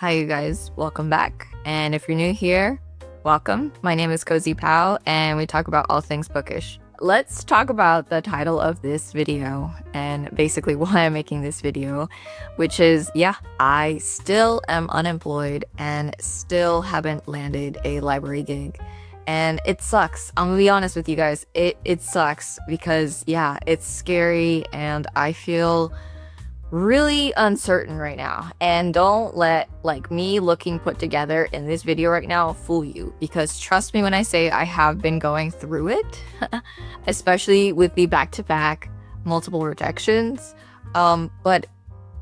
Hi, you guys. Welcome back. And if you're new here, welcome. My name is CozyPao, and we talk about all things bookish. Let's talk about the title of this video and basically why I'm making this video, which is, I still am unemployed and still haven't landed a library gig. And it sucks. I'm gonna be honest with you guys. It sucks because, it's scary and I feel really uncertain right now. And don't let me looking put together in this video right now fool you, because trust me when I say I have been going through it, especially with the back-to-back multiple rejections. But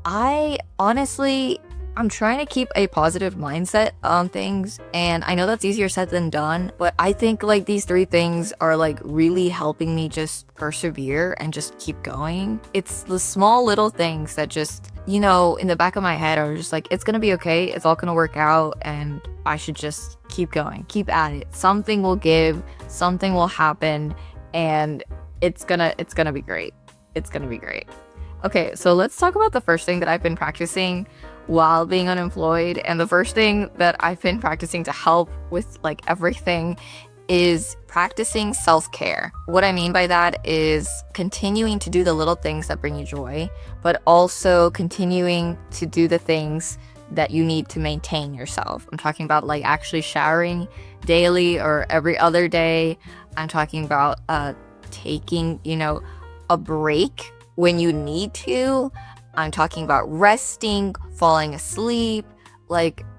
I honestly, I'm trying to keep a positive mindset on things, and I know that's easier said than done, but I think these three things are really helping me just persevere and just keep going. It's the small little things that just, in the back of my head are just it's gonna be okay, it's all gonna work out, and I should just keep going, keep at it. Something will give, something will happen, and it's gonna be great. It's gonna be great. Okay, so let's talk about the first thing that I've been practicing while being unemployed. And the first thing that I've been practicing to help with everything is practicing self-care. What I mean by that is continuing to do the little things that bring you joy, but also continuing to do the things that you need to maintain yourself. I'm talking about actually showering daily or every other day. I'm talking about taking, a break when you need to. I'm talking about resting, falling asleep,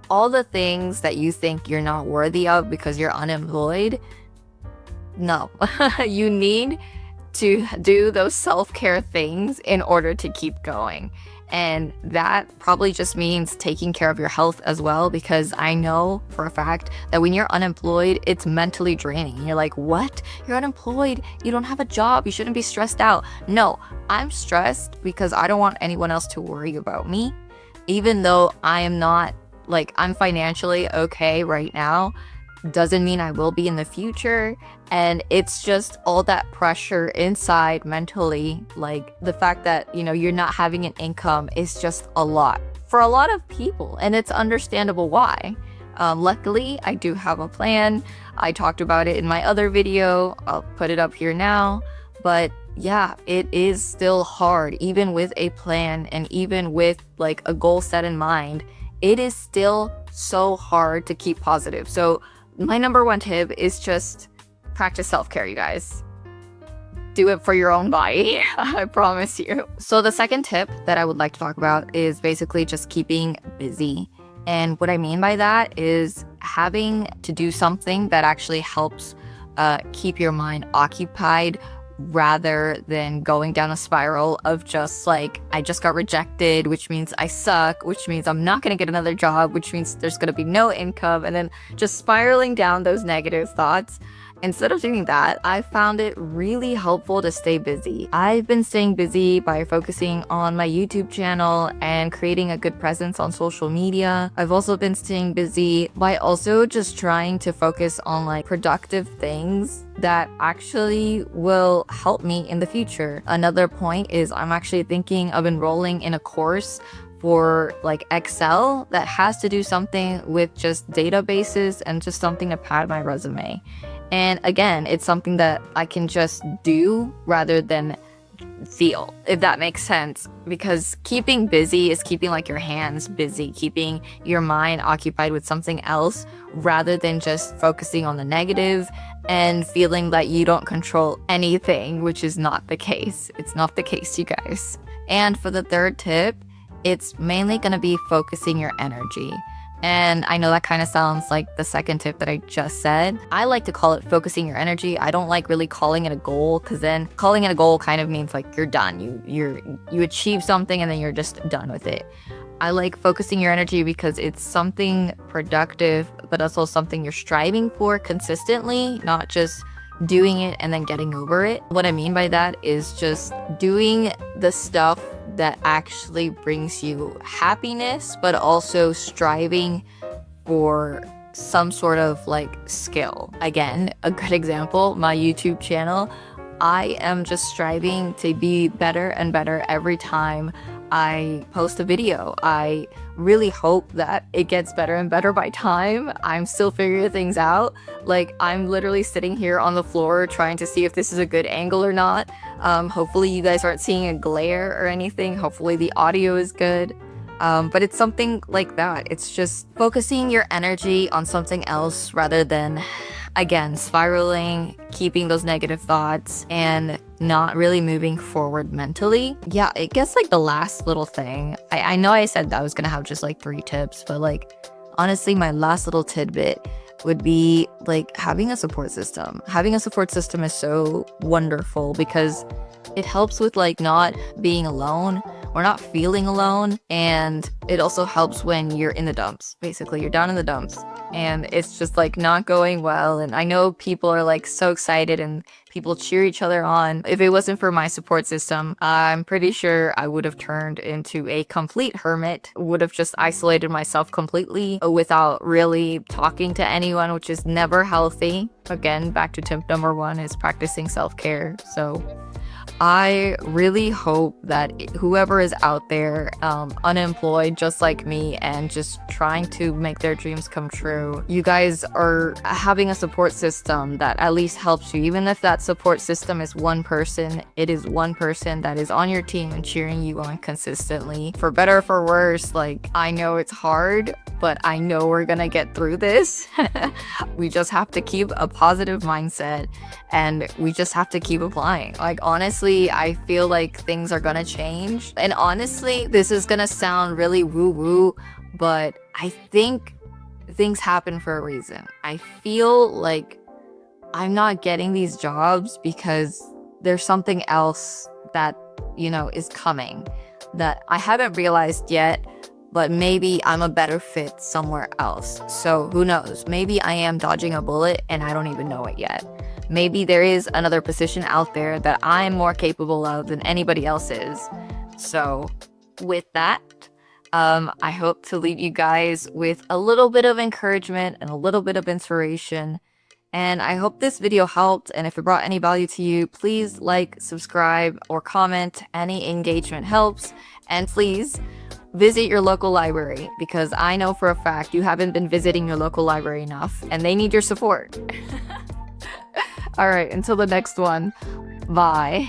all the things that you think you're not worthy of because you're unemployed. No, you need to do those self-care things in order to keep going. And that probably just means taking care of your health as well, because I know for a fact that when you're unemployed, it's mentally draining. And you're like, what? You're unemployed? You don't have a job? You shouldn't be stressed out. No, I'm stressed because I don't want anyone else to worry about me. Even though I am not, I'm financially okay right now, doesn't mean I will be in the future. And it's just all that pressure inside mentally, the fact that you're not having an income is just a lot for a lot of people, and it's understandable why. Luckily I do have a plan. I talked about it in my other video. I'll put it up here now. But it is still hard, even with a plan and even with a goal set in mind. It is still so hard to keep positive. So my number one tip is just practice self-care, you guys. Do it for your own body. I promise you. So the second tip that I would like to talk about is basically just keeping busy. And what I mean by that is having to do something that actually helps keep your mind occupied, rather than going down a spiral of just I just got rejected, which means I suck, which means I'm not going to get another job, which means there's going to be no income, and then just spiraling down those negative thoughts. Instead of doing that, I found it really helpful to stay busy. I've been staying busy by focusing on my YouTube channel and creating a good presence on social media. I've also been staying busy by also just trying to focus on productive things that actually will help me in the future. Another point is I'm actually thinking of enrolling in a course for Excel that has to do something with just databases and just something to pad my resume. And again, it's something that I can just do rather than feel, if that makes sense. Because keeping busy is keeping your hands busy, keeping your mind occupied with something else rather than just focusing on the negative and feeling that you don't control anything, which is not the case. It's not the case, you guys. And for the third tip, it's mainly going to be focusing your energy. And I know that kind of sounds like the second tip that I just said. I like to call it focusing your energy. I don't like really calling it a goal, because then calling it a goal kind of means you're done. You achieve something and then you're just done with it. I like focusing your energy because it's something productive, but also something you're striving for consistently, not just doing it and then getting over it. What I mean by that is just doing the stuff that actually brings you happiness, but also striving for some sort of skill. Again, a good example, my YouTube channel. I am just striving to be better and better every time I post a video. I really hope that it gets better and better by time. I'm still figuring things out. Like, I'm literally sitting here on the floor trying to see if this is a good angle or not. Hopefully you guys aren't seeing a glare or anything. Hopefully the audio is good. But it's something like that. It's just focusing your energy on something else rather than, again, spiraling, keeping those negative thoughts, and not really moving forward mentally. Yeah, I guess like the last little thing, I know I said that I was gonna have just like 3 tips, but like honestly, my last little tidbit would be like having a support system. Having a support system is so wonderful because it helps with like not being alone or not feeling alone, and it also helps when you're in the dumps. Basically, you're down in the dumps and it's just like not going well, and I know people are like so excited and people cheer each other on. If it wasn't for my support system, I'm pretty sure I would have turned into a complete hermit, would have just isolated myself completely without really talking to anyone, which is never healthy. Again, back to tip number 1 is practicing self-care. So I really hope that whoever is out there unemployed just like me and just trying to make their dreams come true, you guys are having a support system that at least helps you. Even if that support system is one person, it is one person that is on your team and cheering you on consistently. For better or for worse, like, I know it's hard, but I know we're gonna get through this. We just have to keep a positive mindset and we just have to keep applying. Like, honestly, I feel like things are gonna change. And honestly, this is gonna sound really woo-woo, but I think things happen for a reason. I feel like I'm not getting these jobs because there's something else that, you know, is coming that I haven't realized yet, but maybe I'm a better fit somewhere else. So who knows? Maybe I am dodging a bullet and I don't even know it yet. Maybe there is another position out there that I'm more capable of than anybody else is. So with that, I hope to leave you guys with a little bit of encouragement and a little bit of inspiration. And I hope this video helped. And if it brought any value to you, please like, subscribe, or comment. Any engagement helps. And please visit your local library, because I know for a fact you haven't been visiting your local library enough and they need your support. All right, until the next one, bye.